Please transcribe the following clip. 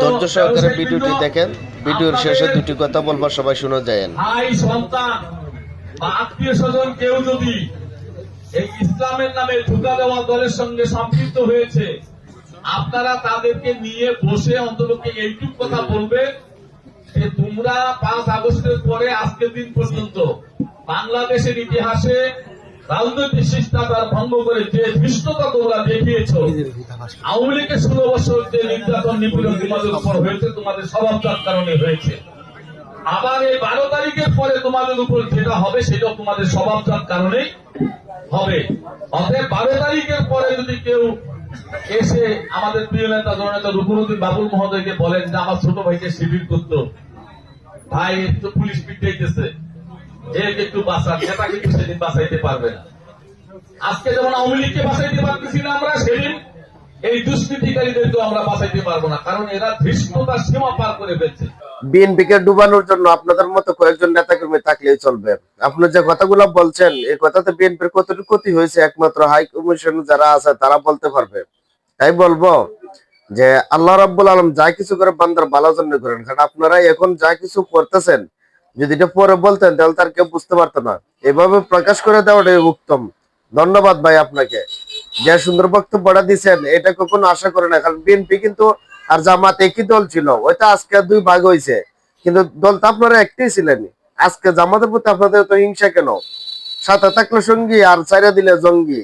ধৈর্য সহকারে ভিডিওটি দেখেন। ভিডিওর শেষে দুটি কথা বলবার সবাই শুনে যায়েন। ভাই সন্তান বা আত্মীয় স্বজন কেউ যদি এই ইসলামের নামে ধোঁকা দেওয়া দলের সঙ্গে সম্পৃক্ত হয়েছে, আপনারা তাদেরকে নিয়ে বসে অন্ততপক্ষে এইটুক কথা বলবেন যে তোমরা 5 আগস্টের পরে আজকের দিন পর্যন্ত বাংলাদেশের ইতিহাসে রাজনৈতিক শিষ্টাচার ভঙ্গ করে যে ধৃষ্টতা তোমরা দেখিয়েছ, আওয়ামী লীগের 16 বছর যে নির্যাতন নিপীড়ন তোমাদের উপর হয়েছে তোমাদের স্বভাবতার কারণে হয়েছে, আবার এই 12 তারিখের পরে তোমাদের উপর যেটা হবে সেটাও তোমাদের স্বভাবতার কারণেই হবে। অতএব 12 তারিখের পরে যদি কেউ এসে আমাদের প্রিয় নেতা জননেতা রুকুনুদ্দিন বাবুল মহোদয়কে বলেন যে আমার ছোট ভাইকে শিবির করতো, ভাই একটু পুলিশ পিটাইতেছে, এর একটু বাঁচান, এটা কিন্তু সেদিন বাঁচাইতে পারবে না। আজকে যেমন আওয়ামী লীগকে বাঁচাইতে পারতেছি না আমরা, সেদিন এই দুষ্কৃতিকারীদেরকেও আমরা বাঁচাইতে পারবো না, কারণ এরা ধৃষ্টতার সীমা পার করে ফেলছে। বিএনপিকে ডুবানোর জন্য আপনাদের মতো কয়েকজন নেতাকর্মী থাকলেই চলবে। আপনি যে কথাগুলো বলছেন এই কথাতে বিএনপির কতটুকু ক্ষতি হয়েছে একমাত্র হাই কমিশন যারা আছে তারা বলতে পারবে। তাই বলবো যে আল্লাহ রাব্বুল আলামিন যা কিছু করে বান্দার ভালোর জন্য করেন, কারণ আপনারা এখন যা কিছু করতেছেন যদি এটা পরে বলতেন তাহলে তার কেউ বুঝতে পারতো না। এভাবে প্রকাশ করে দেওয়াটাই উত্তম। ধন্যবাদ ভাই আপনাকে, যে সুন্দর বক্তব্যটা দিচ্ছেন এটা কখনো আশা করে না। কারণ বিএনপি কিন্তু আর জামাত একই দল ছিল, ওইটা আজকে 2 ভাগ হয়েছে, কিন্তু দল তো আপনারা একটাই ছিলেন। আজকে জামাতের প্রতি আপনাদের তো হিংসা কেন? সাথে থাকলে সঙ্গী আর চাইরা দিলে জঙ্গি।